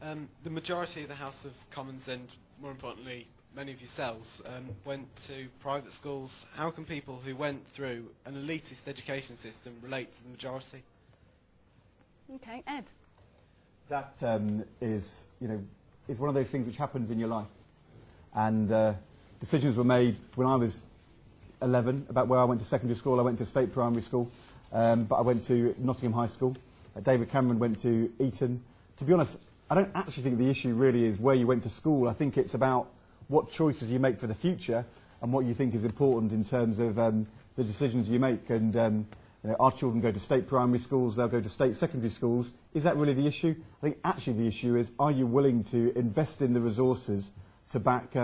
The majority of the House of Commons and, more importantly, many of yourselves went to private schools. How can people who went through an elitist education system relate to the majority? Okay, Ed. That is one of those things which happens in your life. And decisions were made when I was 11 about where I went to secondary school. I went to State Primary School, but I went to Nottingham High School. David Cameron went to Eton. To be honest, I don't actually think the issue really is where you went to school. I think it's about what choices you make for the future and what you think is important in terms of the decisions you make. And our children go to state primary schools, they'll go to state secondary schools. Is that really the issue? I think actually the issue is, are you willing to invest in the resources to back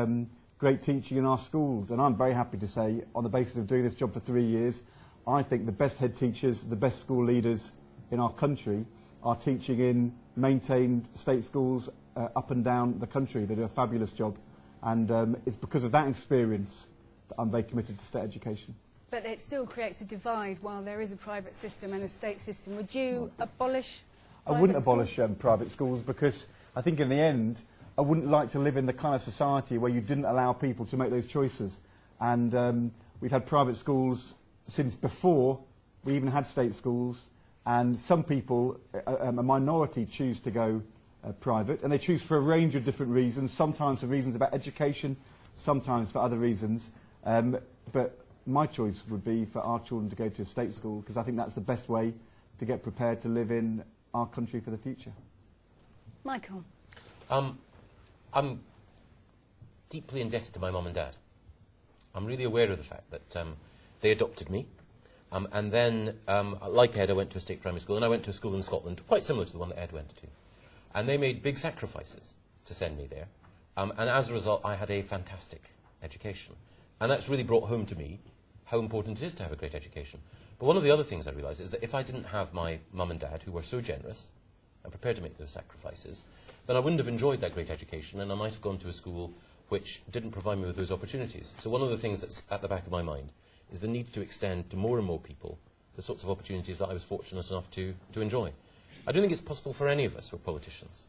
great teaching in our schools? And I'm very happy to say, on the basis of doing this job for 3 years, I think the best head teachers, the best school leaders in our country are teaching in maintained state schools up and down the country. They do a fabulous job. And it's because of that experience that I'm very committed to state education. But it still creates a divide while there is a private system and a state system. Would you abolish I wouldn't abolish private schools, because I think in the end I wouldn't like to live in the kind of society where you didn't allow people to make those choices. And we've had private schools since before we even had state schools, and some people, a minority, choose to go private, and they choose for a range of different reasons, sometimes for reasons about education, sometimes for other reasons. But my choice would be for our children to go to a state school, because I think that's the best way to get prepared to live in our country for the future. Michael? I'm deeply indebted to my mum and dad. I'm really aware of the fact that they adopted me. And then, like Ed, I went to a state primary school, and I went to a school in Scotland, quite similar to the one that Ed went to. And they made big sacrifices to send me there. And as a result, I had a fantastic education. And that's really brought home to me how important it is to have a great education. But one of the other things I realised is that if I didn't have my mum and dad, who were so generous and prepared to make those sacrifices, then I wouldn't have enjoyed that great education, and I might have gone to a school which didn't provide me with those opportunities. So one of the things that's at the back of my mind is the need to extend to more and more people the sorts of opportunities that I was fortunate enough to enjoy. I don't think it's possible for any of us who are politicians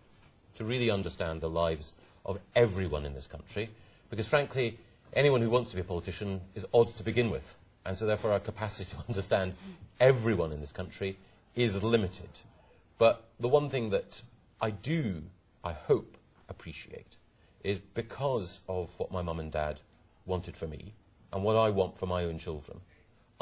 to really understand the lives of everyone in this country, because frankly, anyone who wants to be a politician is odd to begin with, and so therefore our capacity to understand everyone in this country is limited. But the one thing that I hope, appreciate is, because of what my mum and dad wanted for me and what I want for my own children,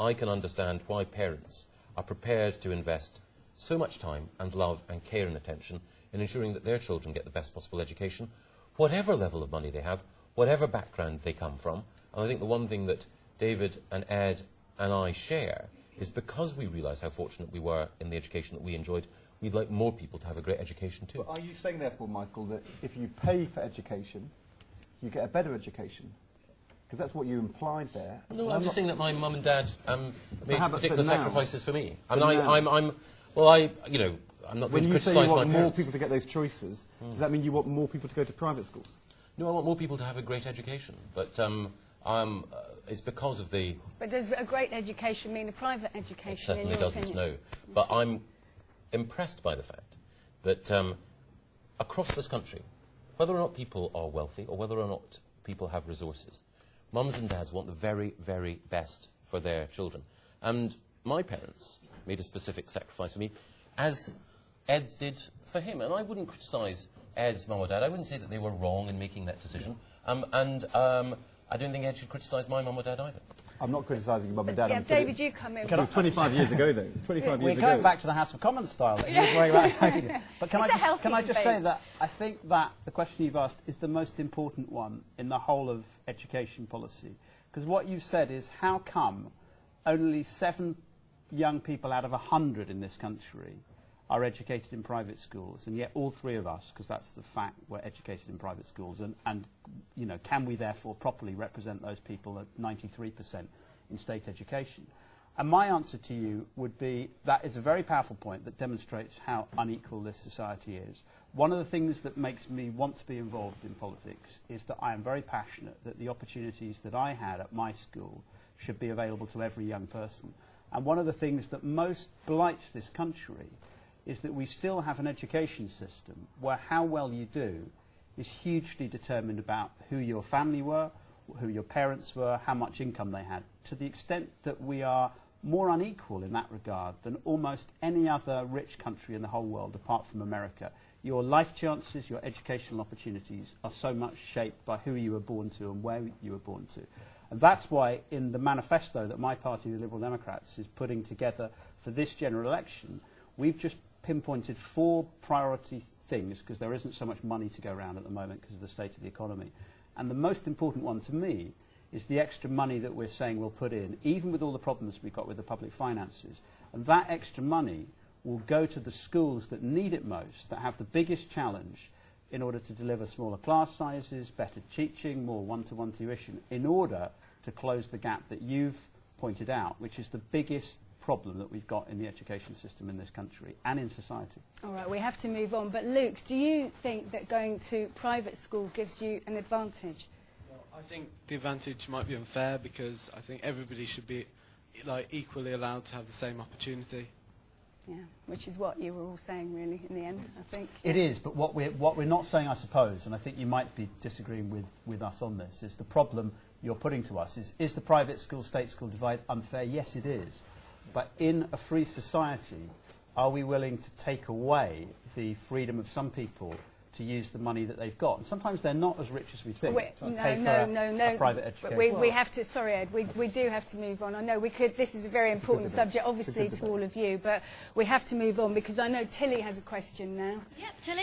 I can understand why parents are prepared to invest so much time and love and care and attention in ensuring that their children get the best possible education, whatever level of money they have, whatever background they come from. And I think the one thing that David and Ed and I share is, because we realise how fortunate we were in the education that we enjoyed, we'd like more people to have a great education too. But are you saying, therefore, Michael, that if you pay for education, you get a better education? Because that's what you implied there. No, I'm just saying that my mum and dad made particular sacrifices for me. And I'm not going to criticise my parents. When you say you want more people to get those choices, does that mean you want more people to go to private schools? No, I want more people to have a great education, but it's because of the... But does a great education mean a private education? It certainly doesn't, no. But I'm impressed by the fact that across this country, whether or not people are wealthy or whether or not people have resources, mums and dads want the very, very best for their children. And my parents made a specific sacrifice for me, as Ed's did for him. And I wouldn't criticise Ed's mum or dad. I wouldn't say that they were wrong in making that decision. I don't think Ed should criticise my mum or dad either. I'm not criticising your mum and dad. Yeah, David, you come in. It was 25 years ago, though. 25 years ago. We're going back to the House of Commons style. But can I just say that I think that the question you've asked is the most important one in the whole of education policy. Because what you've said is, how come only 7 young people out of 100 in this country are educated in private schools, and yet all 3 of us, because that's the fact, we're educated in private schools, and you know, can we therefore properly represent those people at 93% in state education? And my answer to you would be, that is a very powerful point that demonstrates how unequal this society is. One of the things that makes me want to be involved in politics is that I am very passionate that the opportunities that I had at my school should be available to every young person. And one of the things that most blights this country is that we still have an education system where how well you do is hugely determined about who your family were, who your parents were, how much income they had, to the extent that we are more unequal in that regard than almost any other rich country in the whole world apart from America. Your life chances, your educational opportunities are so much shaped by who you were born to and where you were born to. And that's why in the manifesto that my party, the Liberal Democrats, is putting together for this general election, we've just pinpointed 4 priority things, because there isn't so much money to go around at the moment because of the state of the economy. And the most important one to me is the extra money that we're saying we'll put in, even with all the problems we've got with the public finances. And that extra money will go to the schools that need it most, that have the biggest challenge, in order to deliver smaller class sizes, better teaching, more one-to-one tuition, in order to close the gap that you've pointed out, which is the biggest problem that we've got in the education system in this country and in society. All right, we have to move on. But Luke, do you think that going to private school gives you an advantage? Well, I think the advantage might be unfair, because I think everybody should be equally allowed to have the same opportunity. Yeah, which is what you were all saying, really, in the end, I think. It is, but what we're not saying, I suppose, and I think you might be disagreeing with us on this, is the problem you're putting to us is the private school, state school divide unfair? Yes, it is. But in a free society, are we willing to take away the freedom of some people to use the money that they've got? And sometimes they're not as rich as we think. No. Private education. We have to, sorry Ed, we do have to move on. I know we could, this is a very important subject, obviously, to all of you, but we have to move on because I know Tilly has a question now. Yep, Tilly.